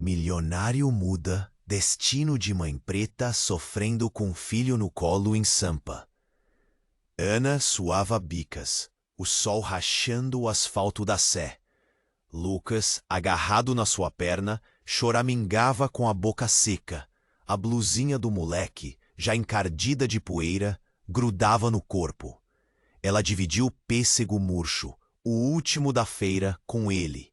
Milionário muda, destino de mãe preta sofrendo com filho no colo em Sampa. Ana suava bicas, o sol rachando o asfalto da Sé. Lucas, agarrado na sua perna, choramingava com a boca seca. A blusinha do moleque, já encardida de poeira, grudava no corpo. Ela dividiu o pêssego murcho, o último da feira, com ele.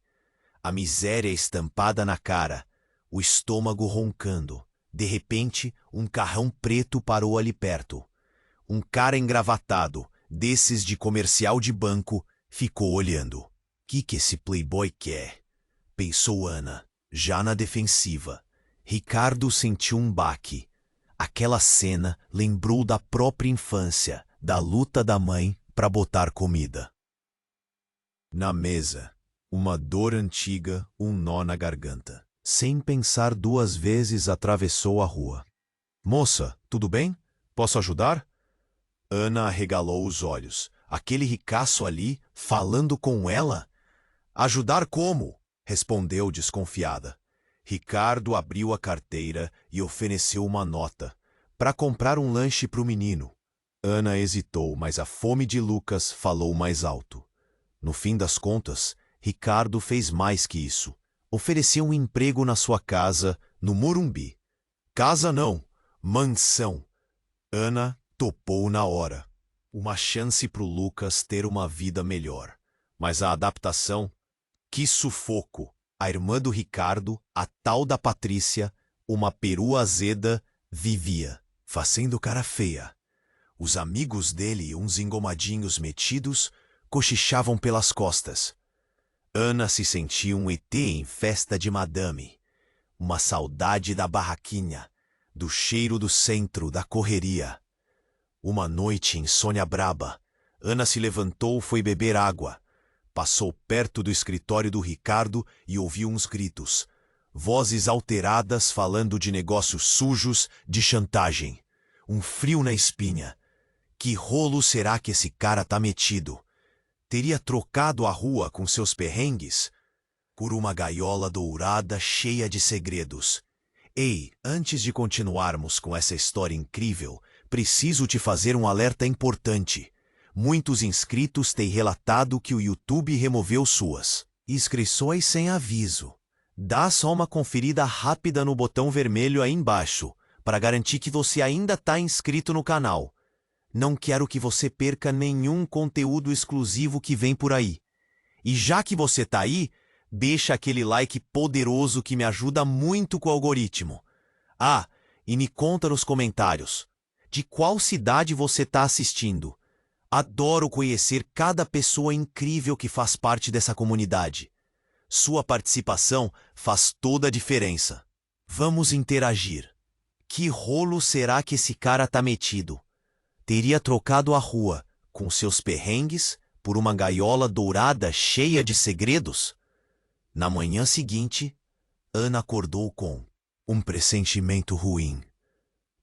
A miséria estampada na cara, o estômago roncando. De repente, um carrão preto parou ali perto. Um cara engravatado, desses de comercial de banco, ficou olhando. Que esse playboy quer? Pensou Ana, já na defensiva. Ricardo sentiu um baque. Aquela cena lembrou da própria infância, da luta da mãe para botar comida. Na mesa, uma dor antiga, um nó na garganta. Sem pensar duas vezes, atravessou a rua. Moça, tudo bem? Posso ajudar? Ana arregalou os olhos. Aquele ricaço ali, falando com ela? Ajudar como? Respondeu desconfiada. Ricardo abriu a carteira e ofereceu uma nota para comprar um lanche para o menino. Ana hesitou, mas a fome de Lucas falou mais alto. No fim das contas, Ricardo fez mais que isso. Ofereceu um emprego na sua casa, no Morumbi. Casa não, mansão. Ana topou na hora. Uma chance para o Lucas ter uma vida melhor. Mas a adaptação... Que sufoco! A irmã do Ricardo, a tal da Patrícia, uma perua azeda, vivia, fazendo cara feia. Os amigos dele, uns engomadinhos metidos, cochichavam pelas costas. Ana se sentia um ET em festa de madame. Uma saudade da barraquinha, do cheiro do centro, da correria. Uma noite, insônia braba, Ana se levantou e foi beber água. Passou perto do escritório do Ricardo e ouviu uns gritos. Vozes alteradas falando de negócios sujos, de chantagem. Um frio na espinha. Que rolo será que esse cara tá metido? Teria trocado a rua com seus perrengues por uma gaiola dourada cheia de segredos. Ei, antes de continuarmos com essa história incrível, preciso te fazer um alerta importante. Muitos inscritos têm relatado que o YouTube removeu suas inscrições sem aviso. Dá só uma conferida rápida no botão vermelho aí embaixo, para garantir que você ainda está inscrito no canal. Não quero que você perca nenhum conteúdo exclusivo que vem por aí. E já que você está aí, deixa aquele like poderoso que me ajuda muito com o algoritmo. Ah, e me conta nos comentários, de qual cidade você está assistindo? Adoro conhecer cada pessoa incrível que faz parte dessa comunidade. Sua participação faz toda a diferença. Vamos interagir. Que rolo será que esse cara tá metido? Teria trocado a rua, com seus perrengues, por uma gaiola dourada cheia de segredos? Na manhã seguinte, Ana acordou com um pressentimento ruim.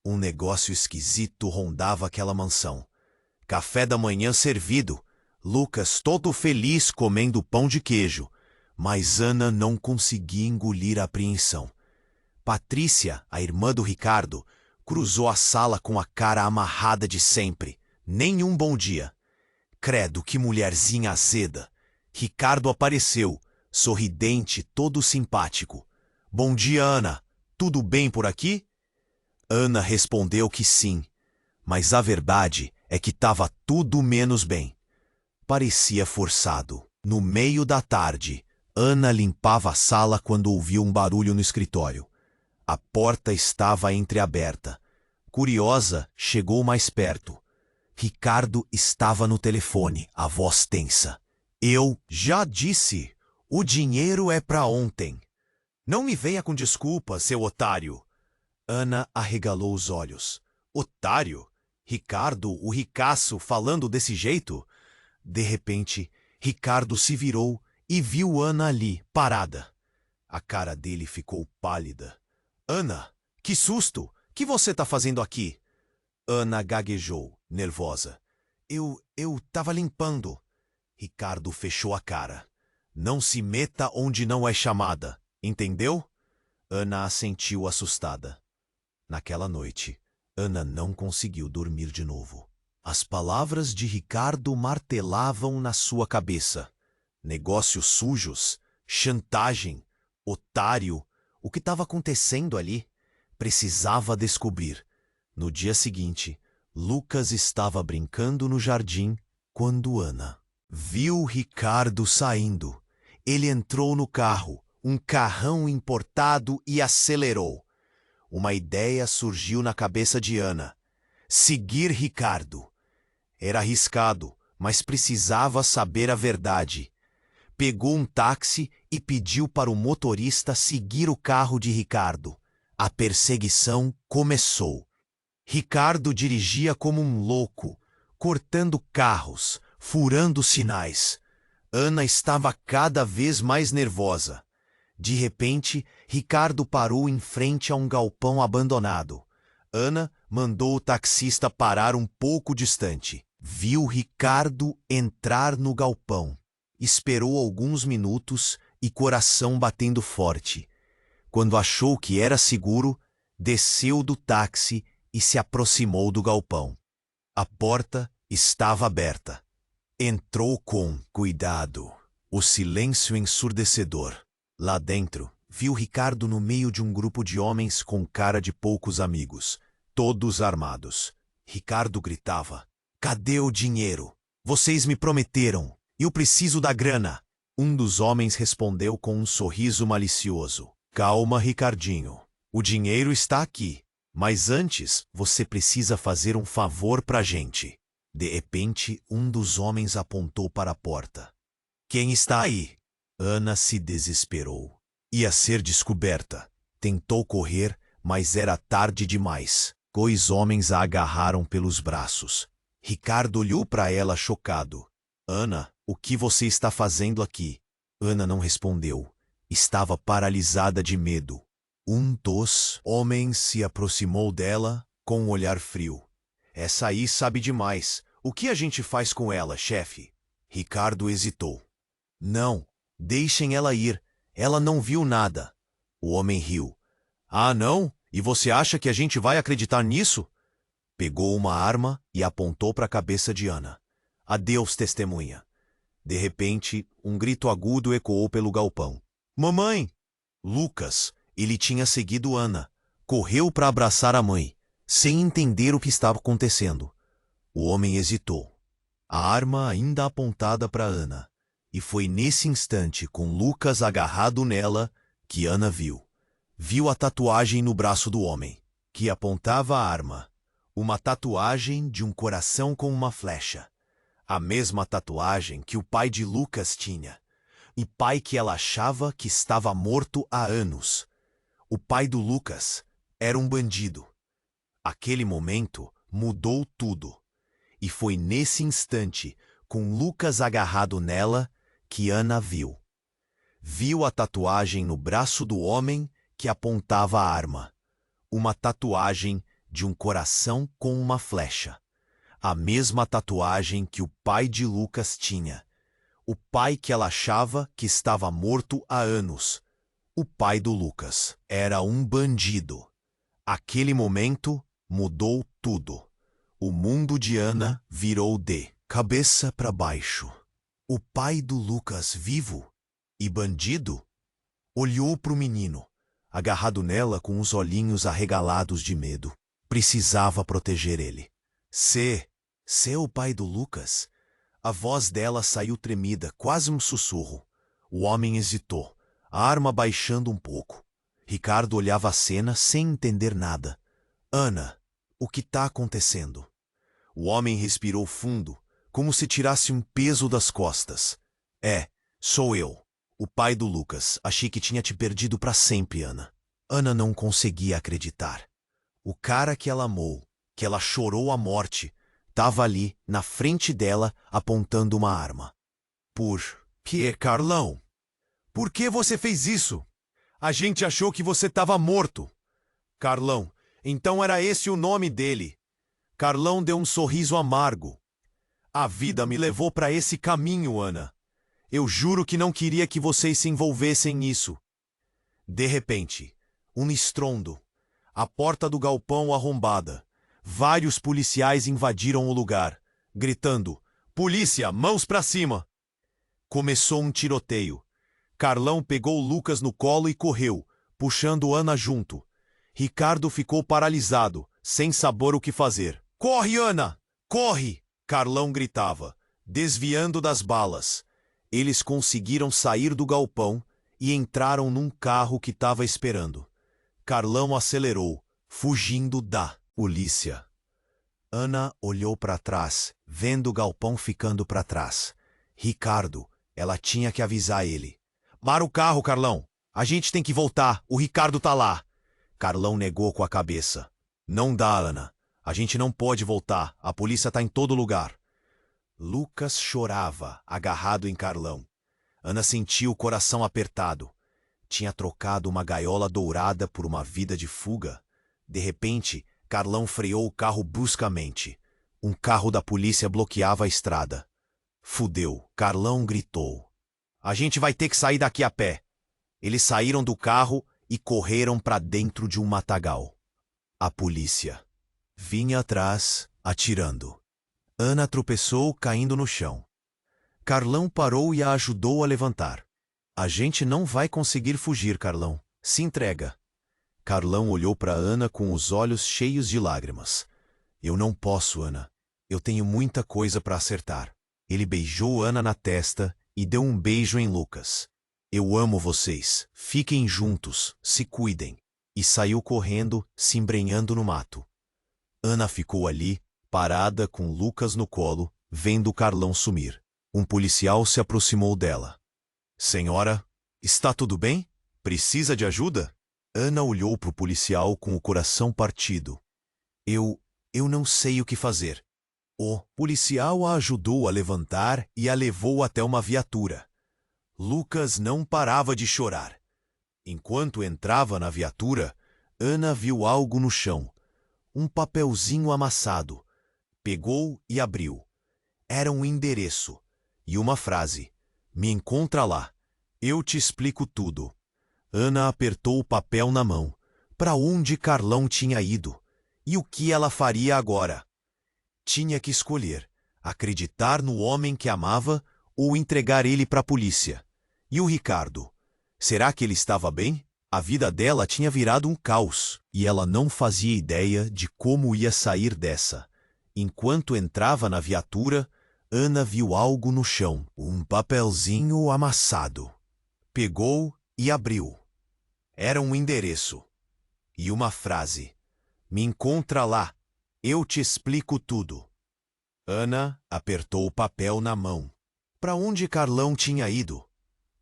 Um negócio esquisito rondava aquela mansão. Café da manhã servido, Lucas todo feliz comendo pão de queijo, mas Ana não conseguia engolir a apreensão. Patrícia, a irmã do Ricardo, cruzou a sala com a cara amarrada de sempre. Nenhum bom dia. Credo, que mulherzinha azeda. Ricardo apareceu, sorridente, todo simpático. Bom dia, Ana. Tudo bem por aqui? Ana respondeu que sim, mas a verdade é que estava tudo menos bem. Parecia forçado. No meio da tarde, Ana limpava a sala quando ouviu um barulho no escritório. A porta estava entreaberta. Curiosa, chegou mais perto. Ricardo estava no telefone, a voz tensa. Eu já disse, o dinheiro é para ontem. Não me venha com desculpas, seu otário. Ana arregalou os olhos. Otário? Ricardo, o ricaço, falando desse jeito? De repente, Ricardo se virou e viu Ana ali, parada. A cara dele ficou pálida. Ana, que susto! Que você tá fazendo aqui? Ana gaguejou, nervosa. Eu tava limpando. Ricardo fechou a cara. Não se meta onde não é chamada, entendeu? Ana assentiu assustada. Naquela noite, Ana não conseguiu dormir de novo. As palavras de Ricardo martelavam na sua cabeça. Negócios sujos, chantagem, otário. O que estava acontecendo ali? Precisava descobrir. No dia seguinte, Lucas estava brincando no jardim quando Ana viu Ricardo saindo. Ele entrou no carro, um carrão importado, e acelerou. Uma ideia surgiu na cabeça de Ana: seguir Ricardo. Era arriscado, mas precisava saber a verdade. Pegou um táxi e pediu para o motorista seguir o carro de Ricardo. A perseguição começou. Ricardo dirigia como um louco, cortando carros, furando sinais. Ana estava cada vez mais nervosa. De repente, Ricardo parou em frente a um galpão abandonado. Ana mandou o taxista parar um pouco distante. Viu Ricardo entrar no galpão. Esperou alguns minutos e coração batendo forte. Quando achou que era seguro, desceu do táxi e se aproximou do galpão. A porta estava aberta. Entrou com cuidado. O silêncio ensurdecedor. Lá dentro, viu Ricardo no meio de um grupo de homens com cara de poucos amigos, todos armados. Ricardo gritava: "Cadê o dinheiro? Vocês me prometeram. Eu preciso da grana." Um dos homens respondeu com um sorriso malicioso: "Calma, Ricardinho. O dinheiro está aqui. Mas antes, você precisa fazer um favor pra gente." De repente, um dos homens apontou para a porta. "Quem está aí?" Ana se desesperou. Ia ser descoberta. Tentou correr, mas era tarde demais. Dois homens a agarraram pelos braços. Ricardo olhou para ela chocado. "Ana, o que você está fazendo aqui?" Ana não respondeu. Estava paralisada de medo. Um dos homens se aproximou dela com um olhar frio. "Essa aí sabe demais. O que a gente faz com ela, chefe?" Ricardo hesitou. "Não, deixem ela ir. Ela não viu nada." O homem riu. "Ah, não? E você acha que a gente vai acreditar nisso?" Pegou uma arma e apontou para a cabeça de Ana. "Adeus, testemunha." De repente, um grito agudo ecoou pelo galpão. "Mamãe!" Lucas, ele tinha seguido Ana. Correu para abraçar a mãe, sem entender o que estava acontecendo. O homem hesitou. A arma ainda apontada para Ana. E foi nesse instante, com Lucas agarrado nela, que Ana viu. Viu a tatuagem no braço do homem, que apontava a arma. Uma tatuagem de um coração com uma flecha. A mesma tatuagem que o pai de Lucas tinha. E pai que ela achava que estava morto há anos. O pai do Lucas era um bandido. Aquele momento mudou tudo. E foi nesse instante, com Lucas agarrado nela, que Ana viu. Viu a tatuagem no braço do homem que apontava a arma. Uma tatuagem de um coração com uma flecha. A mesma tatuagem que o pai de Lucas tinha. O pai que ela achava que estava morto há anos. O pai do Lucas era um bandido. Aquele momento mudou tudo. O mundo de Ana virou de cabeça para baixo. O pai do Lucas vivo e bandido? Olhou para o menino, agarrado nela com os olhinhos arregalados de medo. Precisava proteger ele. Cê é o pai do Lucas? A voz dela saiu tremida, quase um sussurro. O homem hesitou, a arma baixando um pouco. Ricardo olhava a cena sem entender nada. Ana, o que está acontecendo? O homem respirou fundo, como se tirasse um peso das costas. Sou eu, o pai do Lucas. Achei que tinha te perdido para sempre, Ana. Ana não conseguia acreditar. O cara que ela amou, que ela chorou a morte, estava ali, na frente dela, apontando uma arma. Por que, Carlão? Por que você fez isso? A gente achou que você estava morto. Carlão, então era esse o nome dele. Carlão deu um sorriso amargo. A vida me levou para esse caminho, Ana. Eu juro que não queria que vocês se envolvessem nisso. De repente, Um estrondo. A porta do galpão arrombada. Vários policiais invadiram o lugar, gritando: "Polícia, mãos pra cima!" Começou um tiroteio. Carlão pegou Lucas no colo e correu, puxando Ana junto. Ricardo ficou paralisado, sem saber o que fazer. "Corre, Ana! Corre!" Carlão gritava, desviando das balas. Eles conseguiram sair do galpão e entraram num carro que estava esperando. Carlão acelerou, fugindo da polícia. Ana olhou para trás, vendo o galpão ficando para trás. Ricardo, ela tinha que avisar ele. "Para o carro, Carlão! A gente tem que voltar, o Ricardo tá lá!" Carlão negou com a cabeça. "Não dá, Ana. A gente não pode voltar, a polícia tá em todo lugar." Lucas chorava, agarrado em Carlão. Ana sentiu o coração apertado. Tinha trocado uma gaiola dourada por uma vida de fuga. De repente, Carlão freou o carro bruscamente. Um carro da polícia bloqueava a estrada. "Fudeu!" Carlão gritou. "A gente vai ter que sair daqui a pé." Eles saíram do carro e correram para dentro de um matagal. A polícia vinha atrás, atirando. Ana tropeçou, caindo no chão. Carlão parou e a ajudou a levantar. "A gente não vai conseguir fugir, Carlão. Se entrega." Carlão olhou para Ana com os olhos cheios de lágrimas. "Eu não posso, Ana. Eu tenho muita coisa para acertar." Ele beijou Ana na testa e deu um beijo em Lucas. "Eu amo vocês. Fiquem juntos, se cuidem." E saiu correndo, se embrenhando no mato. Ana ficou ali, parada com Lucas no colo, vendo Carlão sumir. Um policial se aproximou dela. "Senhora, está tudo bem? Precisa de ajuda?" Ana olhou para o policial com o coração partido. Eu não sei o que fazer." O policial a ajudou a levantar e a levou até uma viatura. Lucas não parava de chorar. Enquanto entrava na viatura, Ana viu algo no chão. Um papelzinho amassado. Pegou e abriu. Era um endereço e uma frase: "Me encontra lá. Eu te explico tudo." Ana apertou o papel na mão. Para onde Carlão tinha ido? E o que ela faria agora? Tinha que escolher: acreditar no homem que amava ou entregar ele para a polícia. E o Ricardo? Será que ele estava bem? A vida dela tinha virado um caos e ela não fazia ideia de como ia sair dessa. Enquanto entrava na viatura, Ana viu algo no chão, um papelzinho amassado. Pegou e abriu. Era um endereço e uma frase: "Me encontra lá, eu te explico tudo." Ana apertou o papel na mão. Para onde Carlão tinha ido?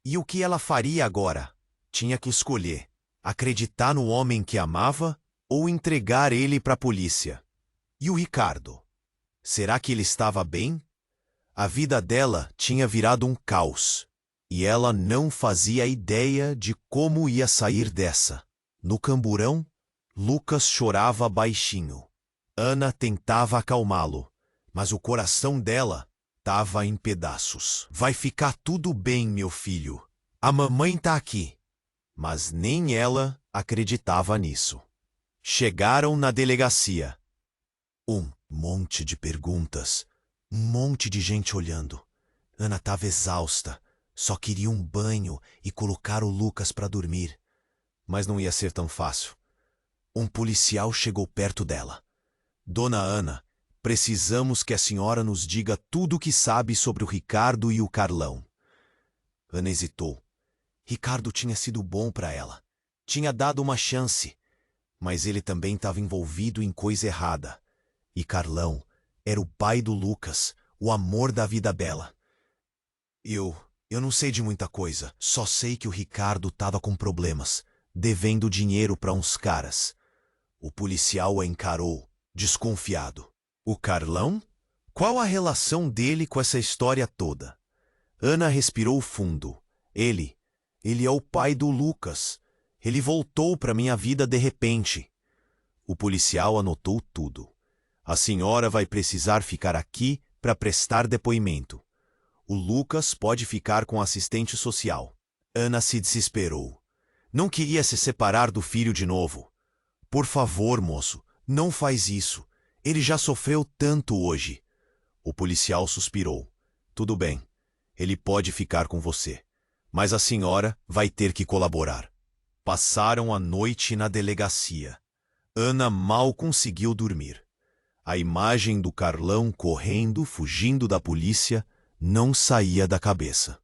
E o que ela faria agora? Tinha que escolher: acreditar no homem que amava ou entregar ele para a polícia. E o Ricardo? Será que ele estava bem? A vida dela tinha virado um caos e ela não fazia ideia de como ia sair dessa. No camburão, Lucas chorava baixinho. Ana tentava acalmá-lo, mas o coração dela estava em pedaços. "Vai ficar tudo bem, meu filho. A mamãe tá aqui." Mas nem ela acreditava nisso. Chegaram na delegacia. Um monte de perguntas, um monte de gente olhando. Ana estava exausta, só queria um banho e colocar o Lucas para dormir. Mas não ia ser tão fácil. Um policial chegou perto dela. "Dona Ana, precisamos que a senhora nos diga tudo o que sabe sobre o Ricardo e o Carlão." Ana hesitou. Ricardo tinha sido bom para ela. Tinha dado uma chance. Mas ele também estava envolvido em coisa errada. E Carlão era o pai do Lucas, o amor da vida dela. Eu não sei de muita coisa. Só sei que o Ricardo estava com problemas, devendo dinheiro para uns caras." O policial a encarou, desconfiado. "O Carlão? Qual a relação dele com essa história toda?" Ana respirou fundo. Ele é o pai do Lucas. Ele voltou para minha vida de repente." O policial anotou tudo. "A senhora vai precisar ficar aqui para prestar depoimento. O Lucas pode ficar com assistente social." Ana se desesperou. Não queria se separar do filho de novo. Por favor, moço, não faz isso. Ele já sofreu tanto hoje. O policial suspirou. Tudo bem, ele pode ficar com você, mas a senhora vai ter que colaborar. Passaram a noite na delegacia. Ana mal conseguiu dormir. A imagem do Carlão correndo, fugindo da polícia, não saía da cabeça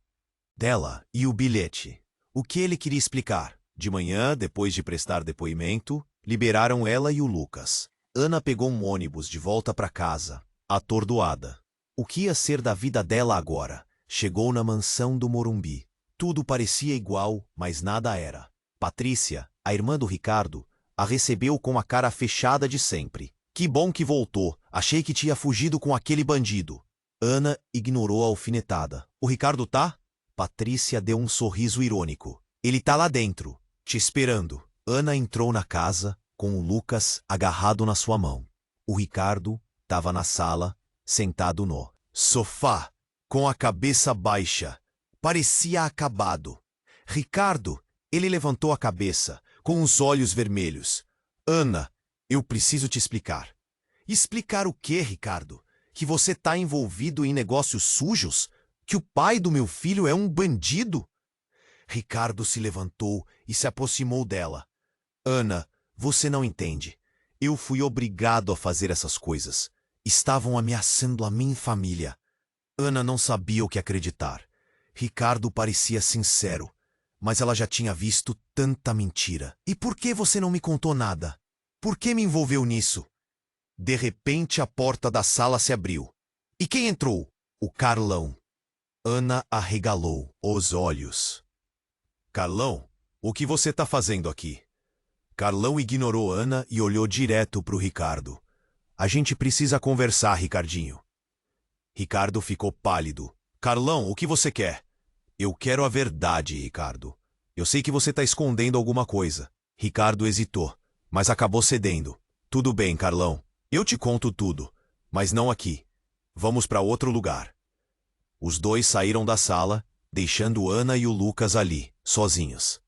dela. E o bilhete? O que ele queria explicar? De manhã, depois de prestar depoimento, liberaram ela e o Lucas. Ana pegou um ônibus de volta para casa, atordoada. O que ia ser da vida dela agora? Chegou na mansão do Morumbi. Tudo parecia igual, mas nada era. Patrícia, a irmã do Ricardo, a recebeu com a cara fechada de sempre. Que bom que voltou. Achei que tinha fugido com aquele bandido. Ana ignorou a alfinetada. O Ricardo tá? Patrícia deu um sorriso irônico. Ele tá lá dentro, te esperando. Ana entrou na casa, com o Lucas agarrado na sua mão. O Ricardo estava na sala, sentado no sofá, com a cabeça baixa. Parecia acabado. Ricardo, ele levantou a cabeça, com os olhos vermelhos. Ana, eu preciso te explicar. Explicar o quê, Ricardo? Que você está envolvido em negócios sujos? Que o pai do meu filho é um bandido? Ricardo se levantou e se aproximou dela. Ana, você não entende. Eu fui obrigado a fazer essas coisas. Estavam ameaçando a minha família. Ana não sabia o que acreditar. Ricardo parecia sincero, mas ela já tinha visto tanta mentira. E por que você não me contou nada? Por que me envolveu nisso? De repente a porta da sala se abriu. E quem entrou? O Carlão. Ana arregalou os olhos. Carlão, o que você está fazendo aqui? Carlão ignorou Ana e olhou direto para o Ricardo. A gente precisa conversar, Ricardinho. Ricardo ficou pálido. Carlão, o que você quer? Eu quero a verdade, Ricardo. Eu sei que você está escondendo alguma coisa. Ricardo hesitou, mas acabou cedendo. Tudo bem, Carlão. Eu te conto tudo, mas não aqui. Vamos para outro lugar. Os dois saíram da sala, deixando Ana e o Lucas ali, sozinhos.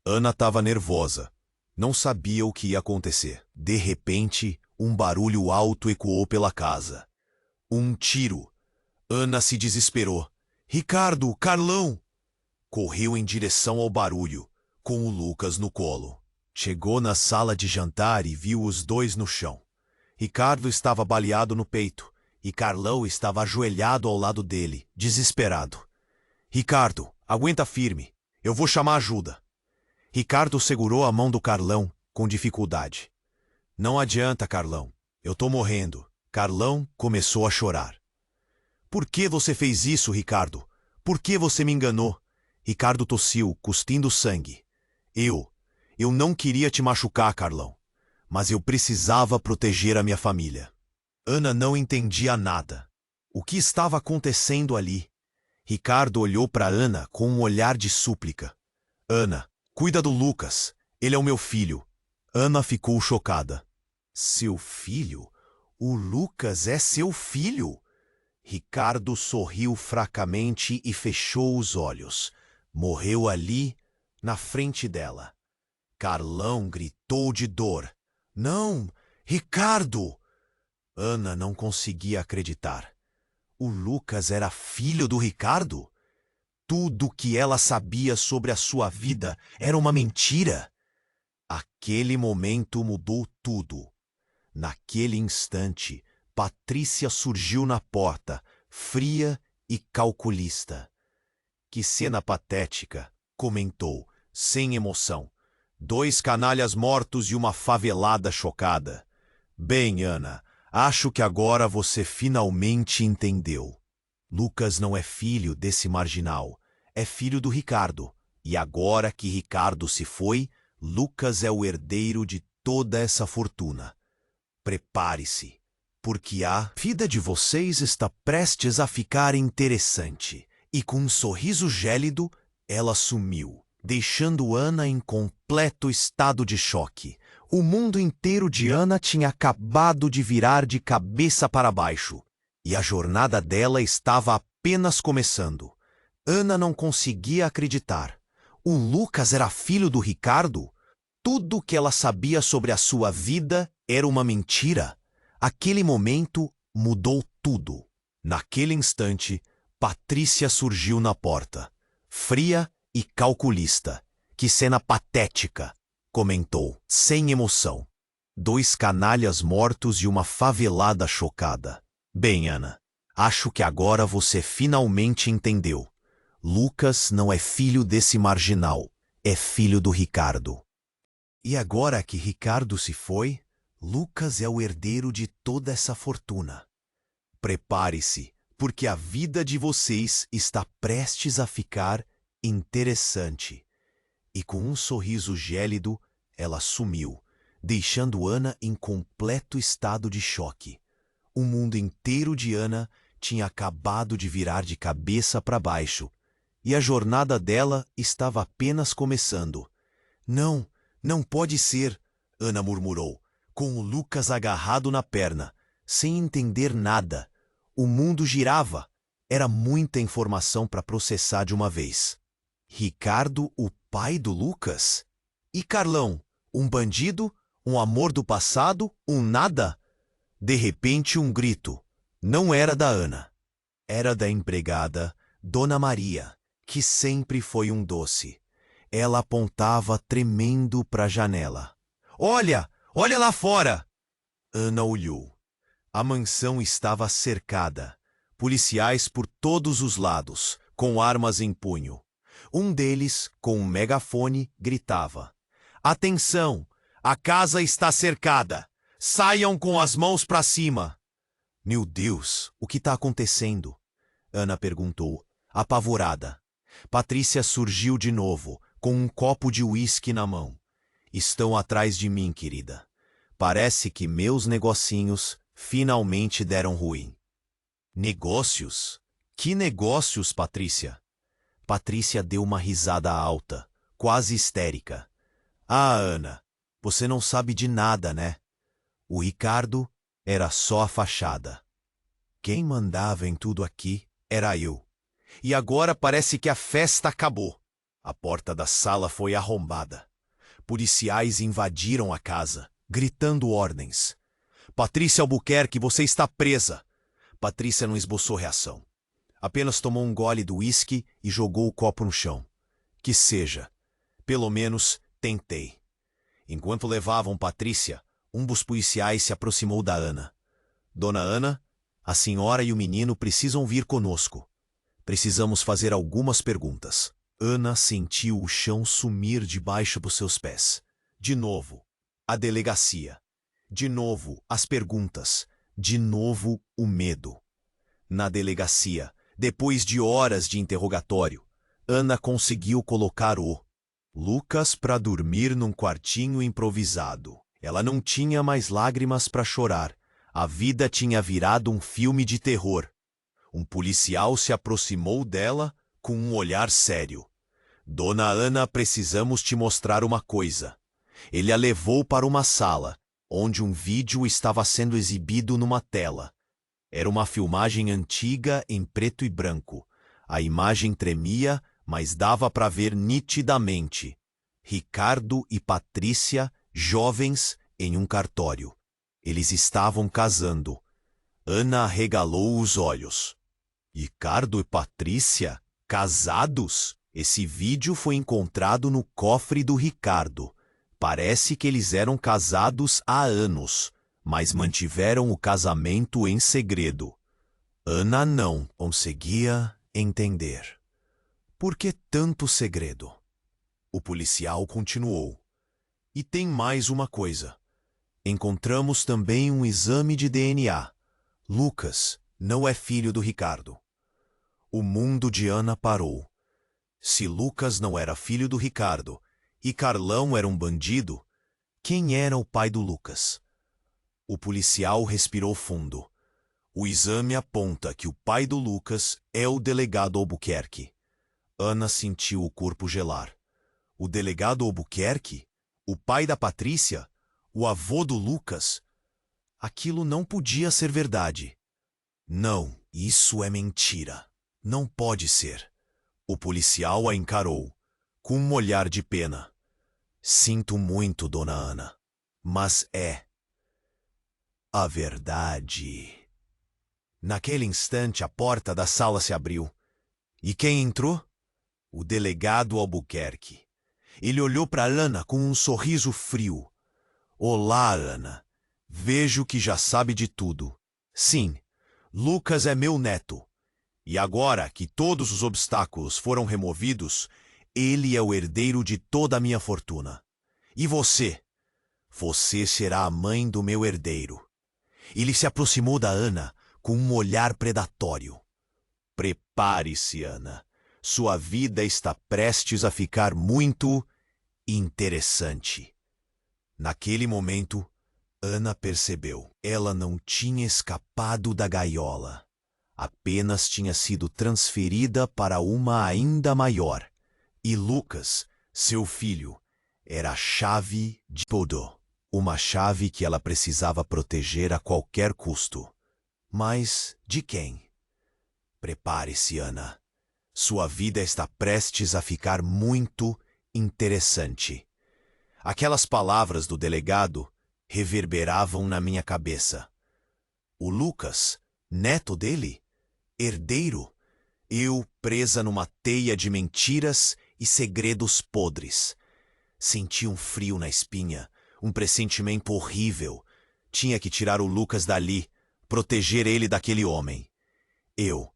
Ana estava nervosa. Não sabia o que ia acontecer. De repente, um barulho alto ecoou pela casa. Um tiro. Ana se desesperou. Ricardo, Carlão! Correu em direção ao barulho, com o Lucas no colo. Chegou na sala de jantar e viu os dois no chão. Ricardo estava baleado no peito e Carlão estava ajoelhado ao lado dele, desesperado. Ricardo, aguenta firme. Eu vou chamar ajuda. Ricardo segurou a mão do Carlão com dificuldade. Não adianta, Carlão. Eu tô morrendo. Carlão começou a chorar. Por que você fez isso, Ricardo? Por que você me enganou? Ricardo tossiu, cuspindo sangue. Eu não queria te machucar, Carlão, mas eu precisava proteger a minha família. Ana não entendia nada. O que estava acontecendo ali? Ricardo olhou para Ana com um olhar de súplica. Ana, cuida do Lucas. Ele é o meu filho. Ana ficou chocada. Seu filho? O Lucas é seu filho? Ricardo sorriu fracamente e fechou os olhos. Morreu ali, na frente dela. Carlão gritou de dor. Não, Ricardo! Ana não conseguia acreditar. O Lucas era filho do Ricardo? Tudo o que ela sabia sobre a sua vida era uma mentira. Aquele momento mudou tudo. Naquele instante, Patrícia surgiu na porta, fria e calculista. Que cena patética, comentou, sem emoção. 2 canalhas mortos e uma favelada chocada. Bem, Ana, acho que agora você finalmente entendeu. Lucas não é filho desse marginal, é filho do Ricardo. E agora que Ricardo se foi, Lucas é o herdeiro de toda essa fortuna. Prepare-se, porque a vida de vocês está prestes a ficar interessante. E com um sorriso gélido, ela sumiu, deixando Ana em completo estado de choque. O mundo inteiro de Ana tinha acabado de virar de cabeça para baixo, e a jornada dela estava apenas começando. Ana não conseguia acreditar. O Lucas era filho do Ricardo? Tudo que ela sabia sobre a sua vida era uma mentira. Aquele momento mudou tudo. Naquele instante, Patrícia surgiu na porta, fria e calculista. Que cena patética, comentou, sem emoção. 2 canalhas mortos e uma favelada chocada. Bem, Ana, acho que agora você finalmente entendeu. Lucas não é filho desse marginal, é filho do Ricardo. E agora que Ricardo se foi, Lucas é o herdeiro de toda essa fortuna. Prepare-se, porque a vida de vocês está prestes a ficar interessante. E com um sorriso gélido, ela sumiu, deixando Ana em completo estado de choque. O mundo inteiro de Ana tinha acabado de virar de cabeça para baixo, e a jornada dela estava apenas começando. Não, não pode ser, Ana murmurou, com o Lucas agarrado na perna, sem entender nada. O mundo girava. Era muita informação para processar de uma vez. Ricardo, o pai do Lucas? E Carlão, um bandido? Um amor do passado? Um nada? De repente, um grito. Não era da Ana. Era da empregada, Dona Maria, que sempre foi um doce. Ela apontava tremendo para a janela. Olha! Olha lá fora! Ana olhou. A mansão estava cercada. Policiais por todos os lados, com armas em punho. Um deles, com um megafone, gritava: Atenção! A casa está cercada! Saiam com as mãos para cima! Meu Deus, o que está acontecendo? Ana perguntou, apavorada. Patrícia surgiu de novo, com um copo de uísque na mão. Estão atrás de mim, querida. Parece que meus negocinhos finalmente deram ruim. Negócios? Que negócios, Patrícia? Patrícia deu uma risada alta, quase histérica. Ah, Ana, você não sabe de nada, né? O Ricardo era só a fachada. Quem mandava em tudo aqui era eu. E agora parece que a festa acabou. A porta da sala foi arrombada. Policiais invadiram a casa, gritando ordens. Patrícia Albuquerque, você está presa. Patrícia não esboçou reação. Apenas tomou um gole do uísque e jogou o copo no chão. Que seja. Pelo menos tentei. Enquanto levavam Patrícia, um dos policiais se aproximou da Ana. Dona Ana, a senhora e o menino precisam vir conosco. Precisamos fazer algumas perguntas. Ana sentiu o chão sumir debaixo dos seus pés. De novo, a delegacia. De novo, as perguntas. De novo, o medo. Na delegacia, depois de horas de interrogatório, Ana conseguiu colocar o Lucas para dormir num quartinho improvisado. Ela não tinha mais lágrimas para chorar. A vida tinha virado um filme de terror. Um policial se aproximou dela com um olhar sério. Dona Ana, precisamos te mostrar uma coisa. Ele a levou para uma sala, onde um vídeo estava sendo exibido numa tela. Era uma filmagem antiga em preto e branco. A imagem tremia, mas dava para ver nitidamente. Ricardo e Patrícia, jovens, em um cartório. Eles estavam casando. Ana arregalou os olhos. Ricardo e Patrícia? Casados? Esse vídeo foi encontrado no cofre do Ricardo. Parece que eles eram casados há anos, mas mantiveram o casamento em segredo. Ana não conseguia entender. Por que tanto segredo? O policial continuou. E tem mais uma coisa. Encontramos também um exame de DNA. Lucas não é filho do Ricardo. O mundo de Ana parou. Se Lucas não era filho do Ricardo e Carlão era um bandido, quem era o pai do Lucas? O policial respirou fundo. O exame aponta que o pai do Lucas é o delegado Albuquerque. Ana sentiu o corpo gelar. O delegado Albuquerque? O pai da Patrícia? O avô do Lucas? Aquilo não podia ser verdade. Não, isso é mentira. Não pode ser. O policial a encarou. com um olhar de pena. Sinto muito, dona Ana, mas é a verdade. Naquele instante, a porta da sala se abriu. E quem entrou? O delegado Albuquerque. Ele olhou para Ana com um sorriso frio. Olá, Ana. Vejo que já sabe de tudo. Sim, Lucas é meu neto. E agora que todos os obstáculos foram removidos, ele é o herdeiro de toda a minha fortuna. E você? Você será a mãe do meu herdeiro. Ele se aproximou da Ana com um olhar predatório. Prepare-se, Ana. Sua vida está prestes a ficar muito interessante. Naquele momento, Ana percebeu. Ela não tinha escapado da gaiola. Apenas tinha sido transferida para uma ainda maior. E Lucas, seu filho, era a chave de Podó. Uma chave que ela precisava proteger a qualquer custo. Mas de quem? Prepare-se, Ana. Sua vida está prestes a ficar muito interessante. Aquelas palavras do delegado reverberavam na minha cabeça. O Lucas, neto dele? Herdeiro? Eu presa numa teia de mentiras e segredos podres. Senti um frio na espinha, um pressentimento horrível. Tinha que tirar o Lucas dali, proteger ele daquele homem. Eu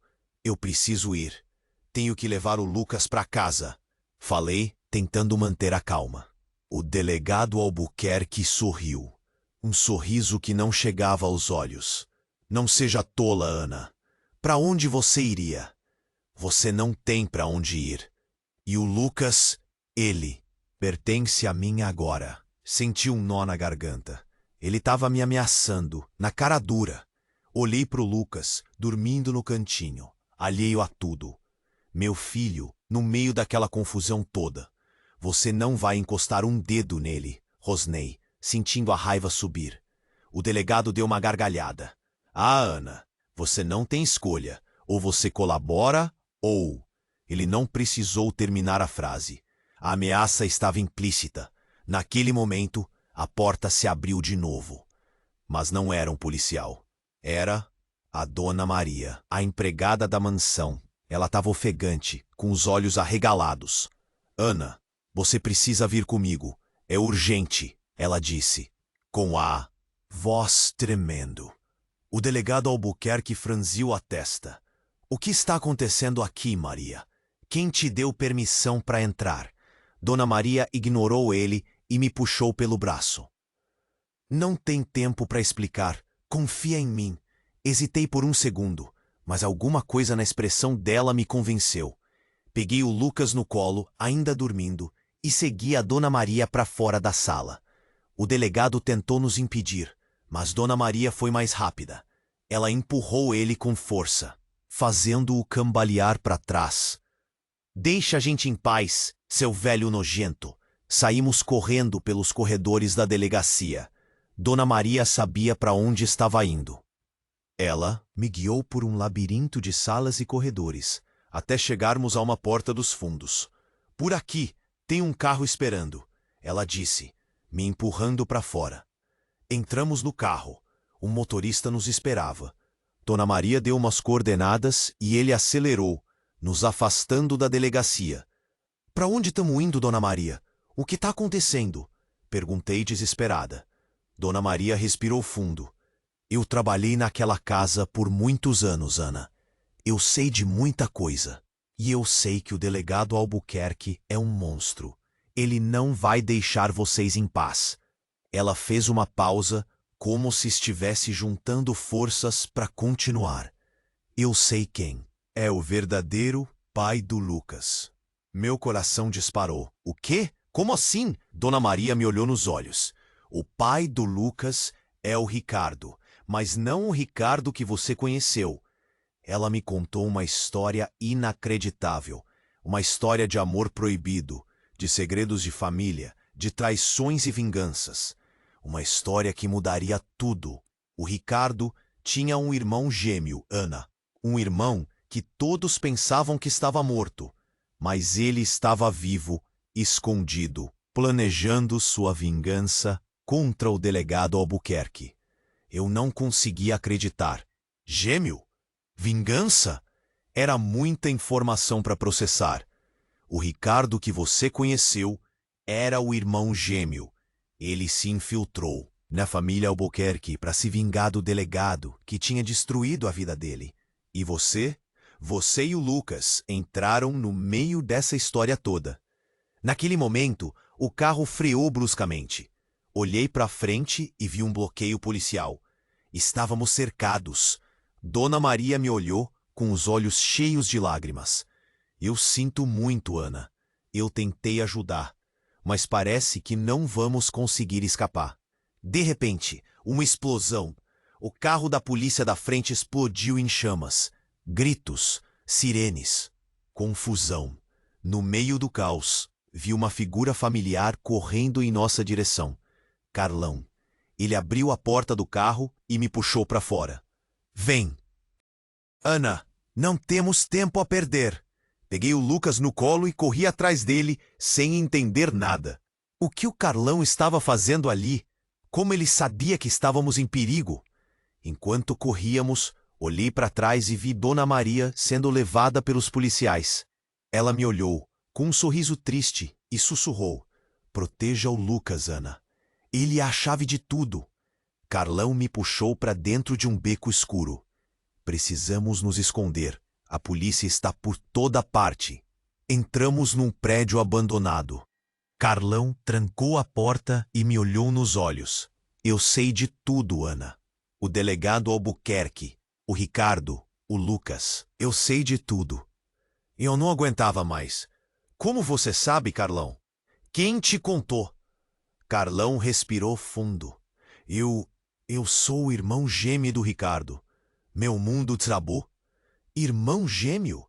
preciso ir. Tenho que levar o Lucas para casa, falei, tentando manter a calma. O delegado Albuquerque sorriu. Um sorriso que não chegava aos olhos. Não seja tola, Ana. Para onde você iria? Você não tem para onde ir. E o Lucas, ele, pertence a mim agora. Senti um nó na garganta. Ele estava me ameaçando, na cara dura. Olhei para o Lucas, dormindo no cantinho, alheio a tudo. Meu filho, no meio daquela confusão toda. Você não vai encostar um dedo nele, rosnei, sentindo a raiva subir. O delegado deu uma gargalhada. Ah, Ana, você não tem escolha. Ou você colabora, ou... Ele não precisou terminar a frase. A ameaça estava implícita. Naquele momento, a porta se abriu de novo. Mas não era um policial. Era a Dona Maria, a empregada da mansão. Ela estava ofegante, com os olhos arregalados. Ana, você precisa vir comigo. É urgente, ela disse, com a voz tremendo. O delegado Albuquerque franziu a testa. O que está acontecendo aqui, Maria? Quem te deu permissão para entrar? Dona Maria ignorou ele e me puxou pelo braço. Não tem tempo para explicar. Confia em mim. Hesitei por um segundo, mas alguma coisa na expressão dela me convenceu. Peguei o Lucas no colo, ainda dormindo, e segui a Dona Maria para fora da sala. O delegado tentou nos impedir, mas Dona Maria foi mais rápida. Ela empurrou ele com força, fazendo-o cambalear para trás. Deixa a gente em paz, seu velho nojento. Saímos correndo pelos corredores da delegacia. Dona Maria sabia para onde estava indo. Ela me guiou por um labirinto de salas e corredores, até chegarmos a uma porta dos fundos. Por aqui, tem um carro esperando, ela disse, me empurrando para fora. Entramos no carro. O motorista nos esperava. Dona Maria deu umas coordenadas e ele acelerou, nos afastando da delegacia. Para onde estamos indo, Dona Maria? O que está acontecendo? Perguntei desesperada. Dona Maria respirou fundo. Eu trabalhei naquela casa por muitos anos, Ana. Eu sei de muita coisa. E eu sei que o delegado Albuquerque é um monstro. Ele não vai deixar vocês em paz. Ela fez uma pausa, como se estivesse juntando forças para continuar. Eu sei quem. É o verdadeiro pai do Lucas. Meu coração disparou. O quê? Como assim? Dona Maria me olhou nos olhos. O pai do Lucas é o Ricardo, mas não o Ricardo que você conheceu. Ela me contou uma história inacreditável. Uma história de amor proibido, de segredos de família, de traições e vinganças. Uma história que mudaria tudo. O Ricardo tinha um irmão gêmeo, Ana. Um irmão que todos pensavam que estava morto. Mas ele estava vivo escondido, planejando sua vingança contra o delegado Albuquerque. Eu não conseguia acreditar. Gêmeo? Vingança? Era muita informação para processar. O Ricardo que você conheceu era o irmão gêmeo. Ele se infiltrou na família Albuquerque para se vingar do delegado que tinha destruído a vida dele. E você? Você e o Lucas entraram no meio dessa história toda. Naquele momento, o carro freou bruscamente. Olhei para frente e vi um bloqueio policial. Estávamos cercados. Dona Maria me olhou com os olhos cheios de lágrimas. Eu sinto muito, Ana. Eu tentei ajudar, mas parece que não vamos conseguir escapar. De repente, uma explosão. O carro da polícia da frente explodiu em chamas. Gritos, sirenes, confusão. No meio do caos, vi uma figura familiar correndo em nossa direção. Carlão. Ele abriu a porta do carro e me puxou para fora. Vem! Ana, não temos tempo a perder. Peguei o Lucas no colo e corri atrás dele, sem entender nada. O que o Carlão estava fazendo ali? Como ele sabia que estávamos em perigo? Enquanto corríamos, olhei para trás e vi Dona Maria sendo levada pelos policiais. Ela me olhou, com um sorriso triste, e sussurrou: Proteja o Lucas, Ana. Ele é a chave de tudo. Carlão me puxou para dentro de um beco escuro. Precisamos nos esconder. A polícia está por toda parte. Entramos num prédio abandonado. Carlão trancou a porta e me olhou nos olhos. Eu sei de tudo, Ana. O delegado Albuquerque, o Ricardo, o Lucas. Eu sei de tudo. Eu não aguentava mais. Como você sabe, Carlão? Quem te contou? Carlão respirou fundo. Eu sou o irmão gêmeo do Ricardo. Meu mundo desabou. Irmão gêmeo?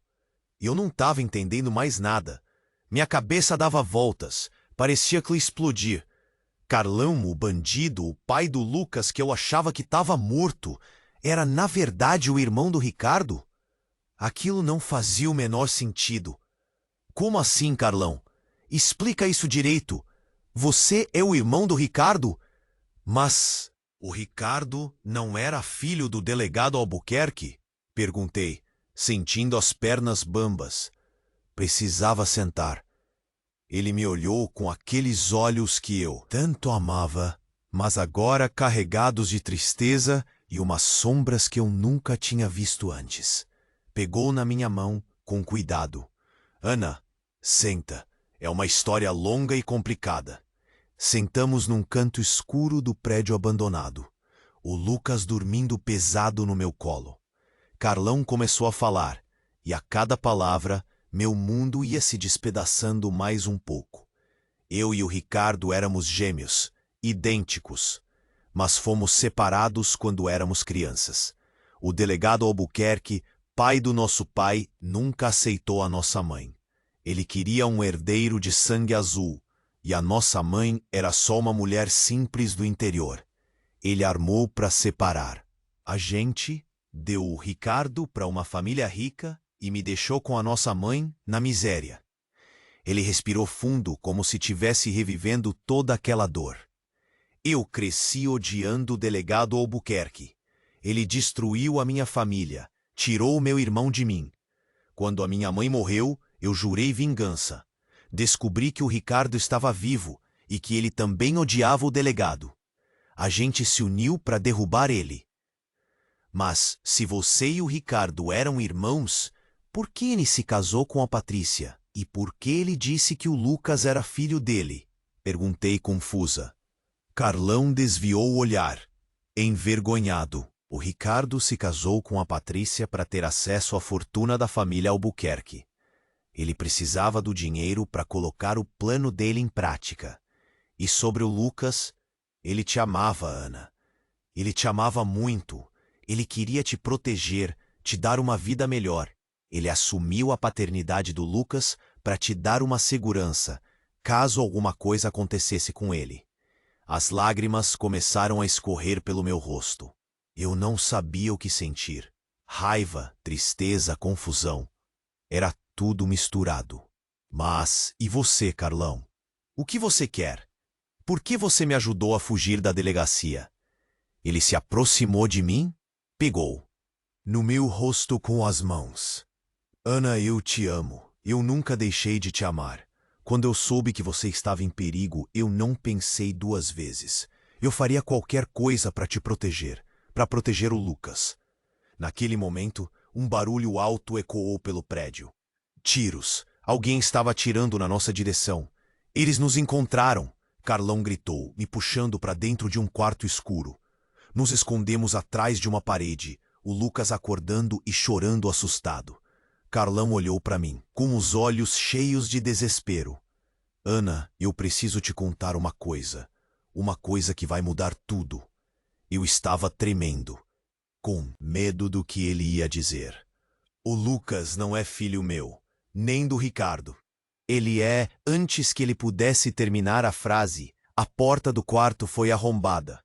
Eu não estava entendendo mais nada. Minha cabeça dava voltas. Parecia que ia explodir. Carlão, o bandido, o pai do Lucas que eu achava que estava morto, era na verdade o irmão do Ricardo? Aquilo não fazia o menor sentido. Como assim, Carlão? Explica isso direito. Você é o irmão do Ricardo? Mas o Ricardo não era filho do delegado Albuquerque? Perguntei, sentindo as pernas bambas. Precisava sentar. Ele me olhou com aqueles olhos que eu tanto amava, mas agora carregados de tristeza e umas sombras que eu nunca tinha visto antes. Pegou na minha mão com cuidado. Ana, senta. É uma história longa e complicada. Sentamos num canto escuro do prédio abandonado. O Lucas dormindo pesado no meu colo. Carlão começou a falar, e a cada palavra, meu mundo ia se despedaçando mais um pouco. Eu e o Ricardo éramos gêmeos, idênticos, mas fomos separados quando éramos crianças. O delegado Albuquerque, pai do nosso pai, nunca aceitou a nossa mãe. Ele queria um herdeiro de sangue azul, e a nossa mãe era só uma mulher simples do interior. Ele armou para separar. A gente deu o Ricardo para uma família rica e me deixou com a nossa mãe na miséria. Ele respirou fundo como se tivesse revivendo toda aquela dor. Eu cresci odiando o delegado Albuquerque. Ele destruiu a minha família, tirou o meu irmão de mim. Quando a minha mãe morreu, eu jurei vingança. Descobri que o Ricardo estava vivo e que ele também odiava o delegado. A gente se uniu para derrubar ele. Mas, se você e o Ricardo eram irmãos, por que ele se casou com a Patrícia? E por que ele disse que o Lucas era filho dele? Perguntei confusa. Carlão desviou o olhar, envergonhado. O Ricardo se casou com a Patrícia para ter acesso à fortuna da família Albuquerque. Ele precisava do dinheiro para colocar o plano dele em prática. E sobre o Lucas, ele te amava, Ana. Ele te amava muito. Ele queria te proteger, te dar uma vida melhor. Ele assumiu a paternidade do Lucas para te dar uma segurança, caso alguma coisa acontecesse com ele. As lágrimas começaram a escorrer pelo meu rosto. Eu não sabia o que sentir. Raiva, tristeza, confusão. Era tudo misturado. Mas, e você, Carlão? O que você quer? Por que você me ajudou a fugir da delegacia? Ele se aproximou de mim, pegou no meu rosto com as mãos. Ana, eu te amo. Eu nunca deixei de te amar. Quando eu soube que você estava em perigo, eu não pensei duas vezes. Eu faria qualquer coisa para te proteger, para proteger o Lucas. Naquele momento, um barulho alto ecoou pelo prédio. Tiros. Alguém estava atirando na nossa direção. Eles nos encontraram, Carlão gritou, me puxando para dentro de um quarto escuro. Nos escondemos atrás de uma parede, o Lucas acordando e chorando assustado. Carlão olhou para mim, com os olhos cheios de desespero. Ana, eu preciso te contar uma coisa que vai mudar tudo. Eu estava tremendo, com medo do que ele ia dizer. O Lucas não é filho meu, nem do Ricardo. Ele é, antes que ele pudesse terminar a frase, a porta do quarto foi arrombada.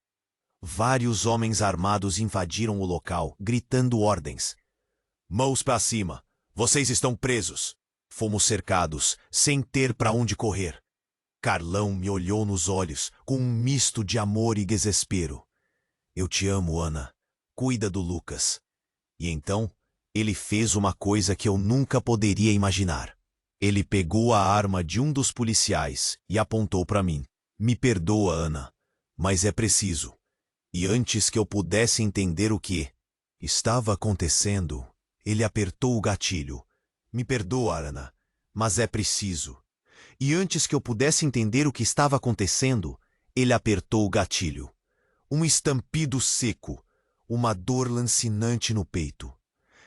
Vários homens armados invadiram o local, gritando ordens. Mãos para cima! Vocês estão presos! Fomos cercados, sem ter para onde correr. Carlão me olhou nos olhos, com um misto de amor e desespero. Eu te amo, Ana. Cuida do Lucas. E então, ele fez uma coisa que eu nunca poderia imaginar. Ele pegou a arma de um dos policiais e apontou para mim. Me perdoa, Ana, mas é preciso. E antes que eu pudesse entender o que estava acontecendo, ele apertou o gatilho. Me perdoa, Ana, mas é preciso. E antes que eu pudesse entender o que estava acontecendo, ele apertou o gatilho. Um estampido seco, uma dor lancinante no peito.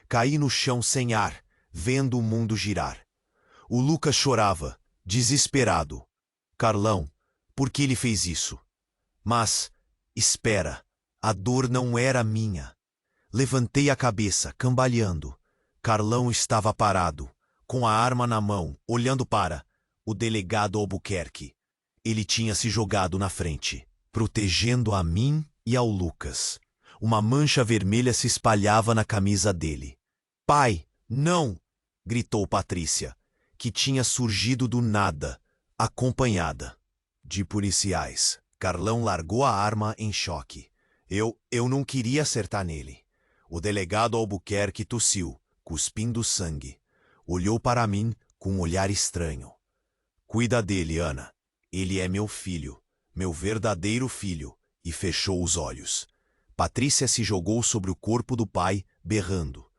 Caí no chão sem ar, vendo o mundo girar. O Lucas chorava, desesperado. Carlão, por que ele fez isso? Mas, espera, a dor não era minha. Levantei a cabeça, cambaleando. Carlão estava parado, com a arma na mão, olhando para o delegado Albuquerque. Ele tinha se jogado na frente, protegendo a mim e ao Lucas. Uma mancha vermelha se espalhava na camisa dele. Pai, não! Gritou Patrícia, que tinha surgido do nada, acompanhada de policiais. Carlão largou a arma em choque. Eu não queria acertar nele. O delegado Albuquerque tossiu, cuspindo sangue. Olhou para mim com um olhar estranho. Cuida dele, Ana. Ele é meu filho, meu verdadeiro filho. E fechou os olhos. Patrícia se jogou sobre o corpo do pai, berrando.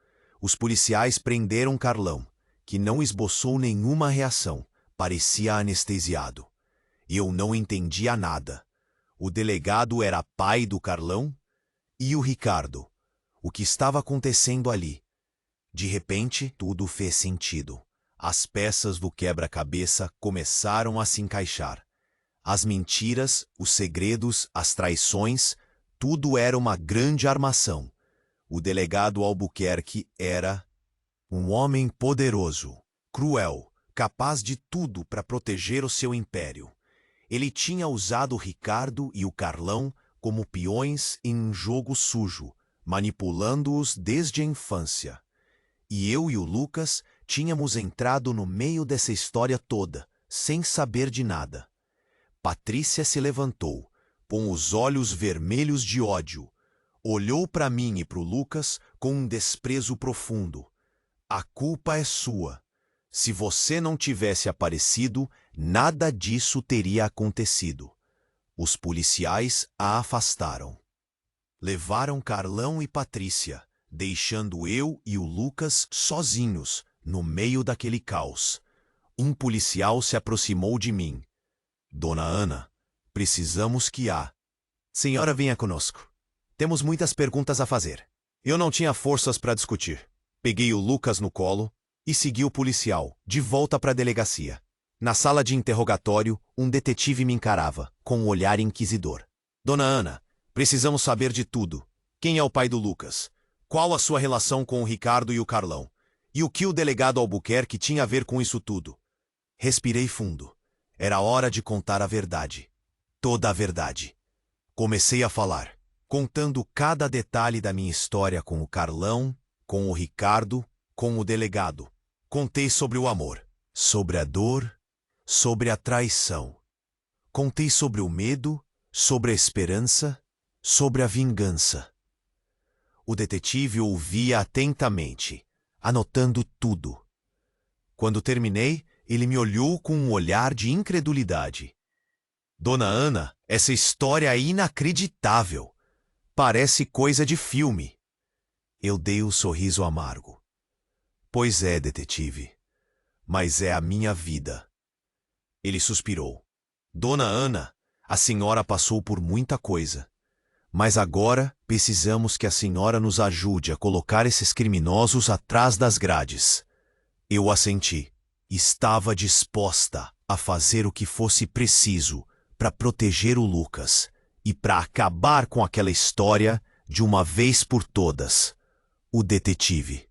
Os policiais prenderam Carlão, que não esboçou nenhuma reação. Parecia anestesiado. Eu não entendia nada. O delegado era pai do Carlão? E o Ricardo? O que estava acontecendo ali? De repente, tudo fez sentido. As peças do quebra-cabeça começaram a se encaixar. As mentiras, os segredos, as traições, tudo era uma grande armação. O delegado Albuquerque era um homem poderoso, cruel, capaz de tudo para proteger o seu império. Ele tinha usado Ricardo e o Carlão como peões em um jogo sujo, manipulando-os desde a infância. E eu e o Lucas tínhamos entrado no meio dessa história toda, sem saber de nada. Patrícia se levantou, com os olhos vermelhos de ódio. Olhou para mim e para o Lucas com um desprezo profundo. A culpa é sua. Se você não tivesse aparecido, nada disso teria acontecido. Os policiais a afastaram. Levaram Carlão e Patrícia, deixando eu e o Lucas sozinhos, no meio daquele caos. Um policial se aproximou de mim. Dona Ana, precisamos que a senhora venha conosco. Temos muitas perguntas a fazer. Eu não tinha forças para discutir. Peguei o Lucas no colo e segui o policial, de volta para a delegacia. Na sala de interrogatório, um detetive me encarava, com um olhar inquisidor. Dona Ana, precisamos saber de tudo. Quem é o pai do Lucas? Qual a sua relação com o Ricardo e o Carlão? E o que o delegado Albuquerque tinha a ver com isso tudo? Respirei fundo. Era hora de contar a verdade. Toda a verdade. Comecei a falar, contando cada detalhe da minha história com o Carlão, com o Ricardo, com o delegado. Contei sobre o amor, sobre a dor, sobre a traição. Contei sobre o medo, sobre a esperança, sobre a vingança. O detetive ouvia atentamente, anotando tudo. Quando terminei, ele me olhou com um olhar de incredulidade. Dona Ana, essa história é inacreditável. Parece coisa de filme. Eu dei um sorriso amargo. Pois é, detetive. Mas é a minha vida. Ele suspirou. Dona Ana, a senhora passou por muita coisa. Mas agora precisamos que a senhora nos ajude a colocar esses criminosos atrás das grades. Eu assenti. Estava disposta a fazer o que fosse preciso para proteger o Lucas e para acabar com aquela história de uma vez por todas. O detetive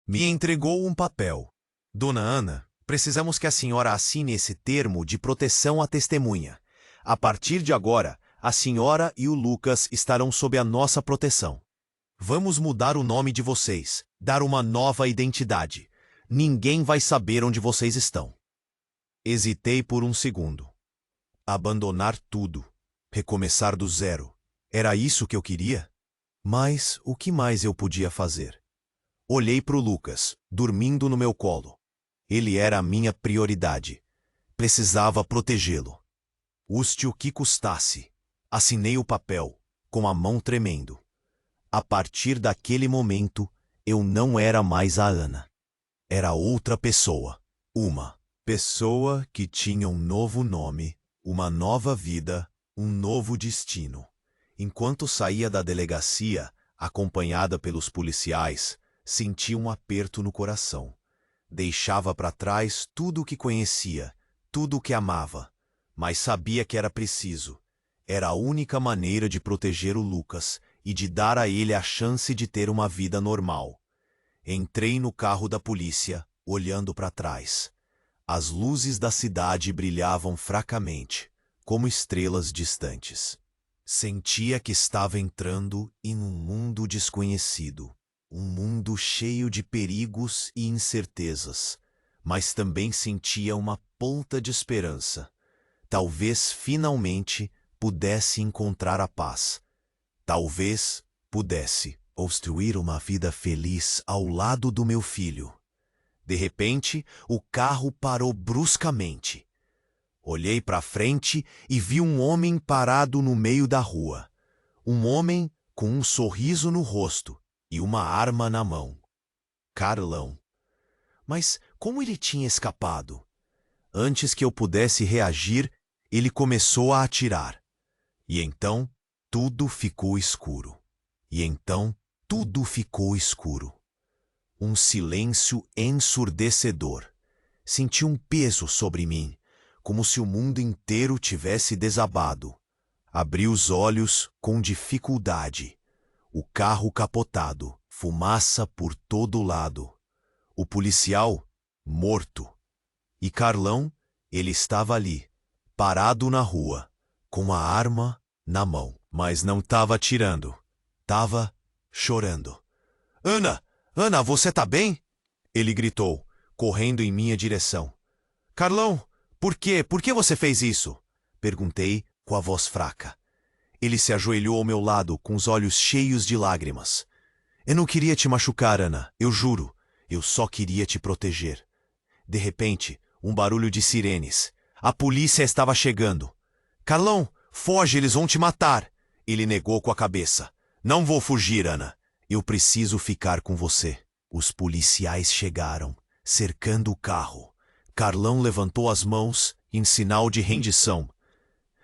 me entregou um papel. Dona Ana, precisamos que a senhora assine esse termo de proteção à testemunha. A partir de agora, a senhora e o Lucas estarão sob a nossa proteção. Vamos mudar o nome de vocês, dar uma nova identidade. Ninguém vai saber onde vocês estão. Hesitei por um segundo. Abandonar tudo. Recomeçar do zero. Era isso que eu queria? Mas o que mais eu podia fazer? Olhei para o Lucas, dormindo no meu colo. Ele era a minha prioridade. Precisava protegê-lo. Custe o que custasse. Assinei o papel, com a mão tremendo. A partir daquele momento, eu não era mais a Ana. Era outra pessoa. Uma pessoa que tinha um novo nome, uma nova vida, um novo destino. Enquanto saía da delegacia, acompanhada pelos policiais, sentia um aperto no coração. Deixava para trás tudo o que conhecia, tudo o que amava, mas sabia que era preciso. Era a única maneira de proteger o Lucas e de dar a ele a chance de ter uma vida normal. Entrei no carro da polícia, olhando para trás. As luzes da cidade brilhavam fracamente, como estrelas distantes. Sentia que estava entrando em um mundo desconhecido, um mundo cheio de perigos e incertezas, mas também sentia uma ponta de esperança. Talvez finalmente pudesse encontrar a paz. Talvez pudesse construir uma vida feliz ao lado do meu filho. De repente, o carro parou bruscamente. Olhei para frente e vi um homem parado no meio da rua. Um homem com um sorriso no rosto e uma arma na mão. Carlão. Mas como ele tinha escapado? Antes que eu pudesse reagir, ele começou a atirar. E então, tudo ficou escuro. Um silêncio ensurdecedor. Senti um peso sobre mim, como se o mundo inteiro tivesse desabado. Abri os olhos com dificuldade. O carro capotado, fumaça por todo lado. O policial, morto. E Carlão, ele estava ali, parado na rua, com a arma na mão. Mas não estava atirando. Estava chorando. Ana! Ana, você tá bem? Ele gritou, correndo em minha direção. Carlão, por quê? Por que você fez isso? Perguntei com a voz fraca. Ele se ajoelhou ao meu lado, com os olhos cheios de lágrimas. Eu não queria te machucar, Ana, eu juro. Eu só queria te proteger. De repente, um barulho de sirenes. A polícia estava chegando. Carlão, foge, eles vão te matar. Ele negou com a cabeça. Não vou fugir, Ana. Eu preciso ficar com você. Os policiais chegaram, cercando o carro. Carlão levantou as mãos em sinal de rendição.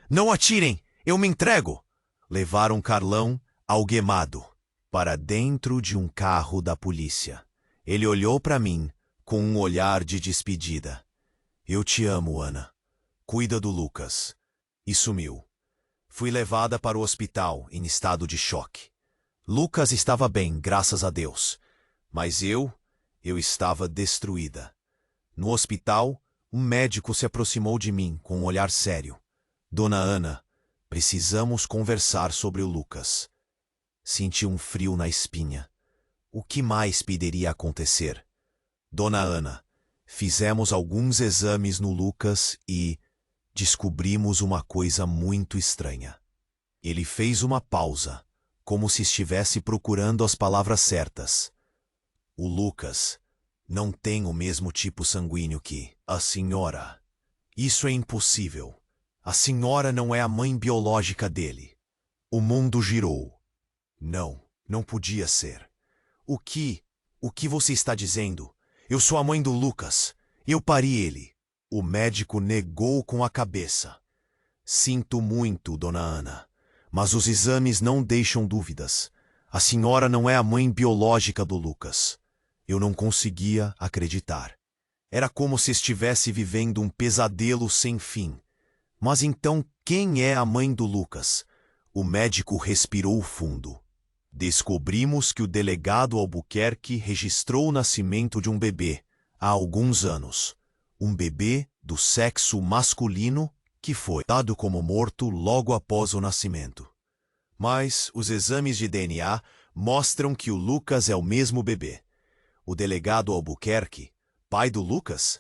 Não atirem! Eu me entrego! Levaram Carlão, algemado, para dentro de um carro da polícia. Ele olhou para mim com um olhar de despedida. Eu te amo, Ana. Cuida do Lucas. E sumiu. Fui levada para o hospital em estado de choque. Lucas estava bem, graças a Deus. Mas eu estava destruída. No hospital, um médico se aproximou de mim com um olhar sério. Dona Ana, precisamos conversar sobre o Lucas. Senti um frio na espinha. O que mais poderia acontecer? Dona Ana, Fizemos alguns exames no Lucas e descobrimos uma coisa muito estranha. Ele fez uma pausa, como se estivesse procurando as palavras certas. O Lucas não tem o mesmo tipo sanguíneo que a senhora. Isso é impossível. A senhora não é a mãe biológica dele. O mundo girou. Não, não podia ser. O que você está dizendo? Eu sou a mãe do Lucas. Eu pari ele. O médico negou com a cabeça. Sinto muito, dona Ana, mas os exames não deixam dúvidas. A senhora não é a mãe biológica do Lucas. Eu não conseguia acreditar. Era como se estivesse vivendo um pesadelo sem fim. Mas então, quem é a mãe do Lucas? O médico respirou fundo. Descobrimos que o delegado Albuquerque registrou o nascimento de um bebê há alguns anos. Um bebê do sexo masculino que foi dado como morto logo após o nascimento. Mas os exames de DNA mostram que o Lucas é o mesmo bebê. O delegado Albuquerque, pai do Lucas?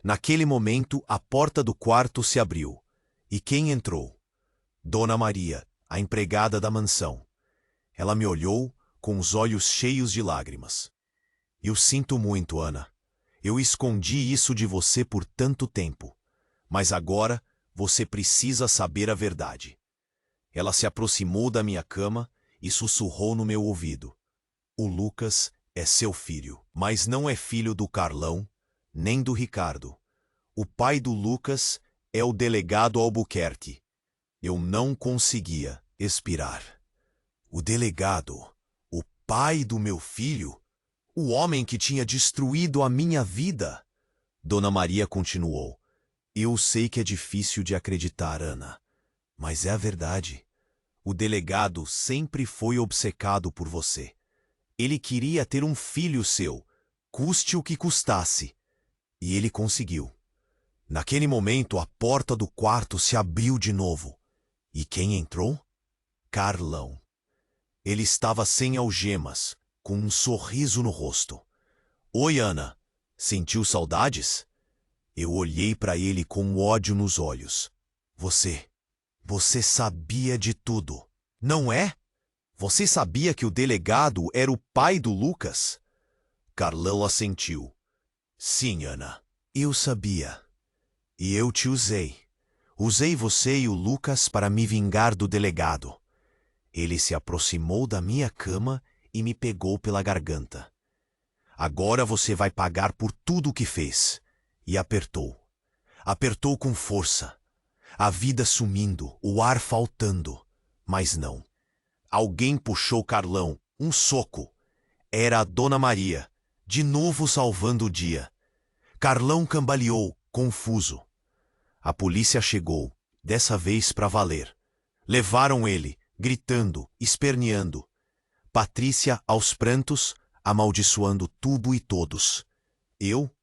Naquele momento, a porta do quarto se abriu. E quem entrou? Dona Maria, a empregada da mansão. Ela me olhou com os olhos cheios de lágrimas. Eu sinto muito, Ana. Eu escondi isso de você por tanto tempo. Mas agora você precisa saber a verdade. Ela se aproximou da minha cama e sussurrou no meu ouvido. O Lucas é seu filho, mas não é filho do Carlão, nem do Ricardo. O pai do Lucas é o delegado Albuquerque. Eu não conseguia expirar. O delegado, o pai do meu filho, o homem que tinha destruído a minha vida. Dona Maria continuou. Eu sei que é difícil de acreditar, Ana, mas é a verdade. O delegado sempre foi obcecado por você. Ele queria ter um filho seu, custe o que custasse. E ele conseguiu. Naquele momento, a porta do quarto se abriu de novo. E quem entrou? Carlão. Ele estava sem algemas, com um sorriso no rosto. Oi, Ana. Sentiu saudades? Eu olhei para ele com ódio nos olhos. Você sabia de tudo, não é? Você sabia que o delegado era o pai do Lucas? Carlão assentiu. Sim, Ana, eu sabia. E eu te usei. Usei você e o Lucas para me vingar do delegado. Ele se aproximou da minha cama e me pegou pela garganta. Agora você vai pagar por tudo o que fez. E apertou. Apertou com força. A vida sumindo, o ar faltando. Mas não. Alguém puxou Carlão, um soco. Era a Dona Maria, de novo salvando o dia. Carlão cambaleou, confuso. A polícia chegou, dessa vez para valer. Levaram ele, gritando, esperneando. Patrícia, aos prantos, amaldiçoando tudo e todos. Eu,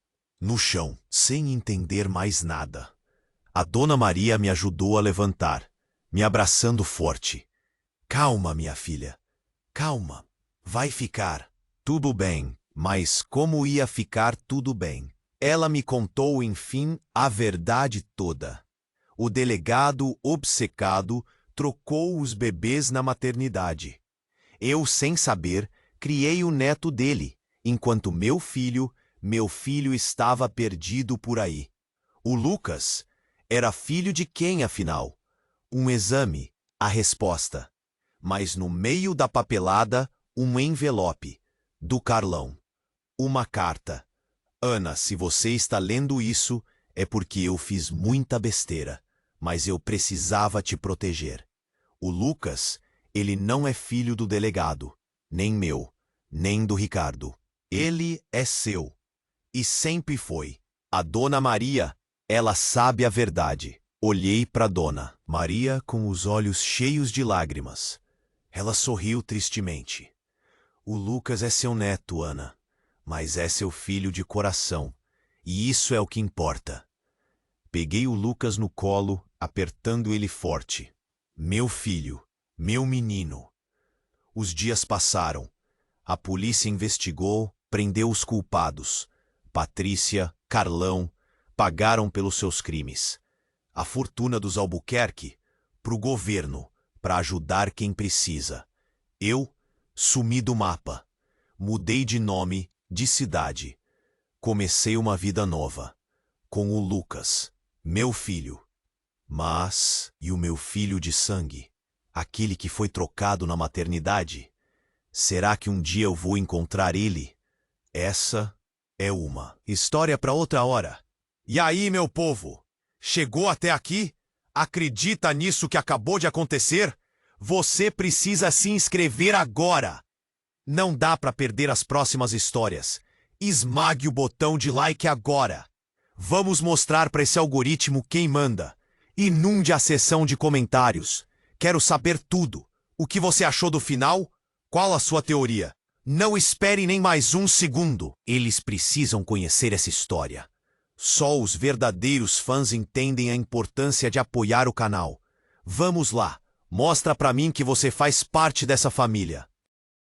no chão, sem entender mais nada. A Dona Maria me ajudou a levantar, me abraçando forte. Calma, minha filha. Calma. Vai ficar tudo bem. Mas como ia ficar tudo bem? Ela me contou, enfim, a verdade toda. O delegado, obcecado, trocou os bebês na maternidade. Eu, sem saber, criei o neto dele, enquanto meu filho estava perdido por aí. O Lucas era filho de quem, afinal? Um exame, a resposta. Mas no meio da papelada, um envelope, do Carlão. Uma carta. Ana, se você está lendo isso, é porque eu fiz muita besteira, mas eu precisava te proteger. O Lucas, ele não é filho do delegado, nem meu, nem do Ricardo. Ele é seu. E sempre foi. A Dona Maria, ela sabe a verdade. Olhei para Dona Maria com os olhos cheios de lágrimas. Ela sorriu tristemente. O Lucas é seu neto, Ana, mas é seu filho de coração, e isso é o que importa. Peguei o Lucas no colo, apertando ele forte. Meu filho, meu menino. Os dias passaram. A polícia investigou, prendeu os culpados. Patrícia, Carlão pagaram pelos seus crimes. A fortuna dos Albuquerque pro governo, para ajudar quem precisa. Eu sumi do mapa. Mudei de nome, de cidade. Comecei uma vida nova. Com o Lucas, meu filho. Mas, e o meu filho de sangue? Aquele que foi trocado na maternidade? Será que um dia eu vou encontrar ele? Essa é uma história para outra hora. E aí, meu povo? Chegou até aqui? Acredita nisso que acabou de acontecer? Você precisa se inscrever agora! Não dá para perder as próximas histórias. Esmague o botão de like agora! Vamos mostrar para esse algoritmo quem manda. Inunde a seção de comentários. Quero saber tudo. O que você achou do final? Qual a sua teoria? Não espere nem mais um segundo. Eles precisam conhecer essa história. Só os verdadeiros fãs entendem a importância de apoiar o canal. Vamos lá, mostra pra mim que você faz parte dessa família.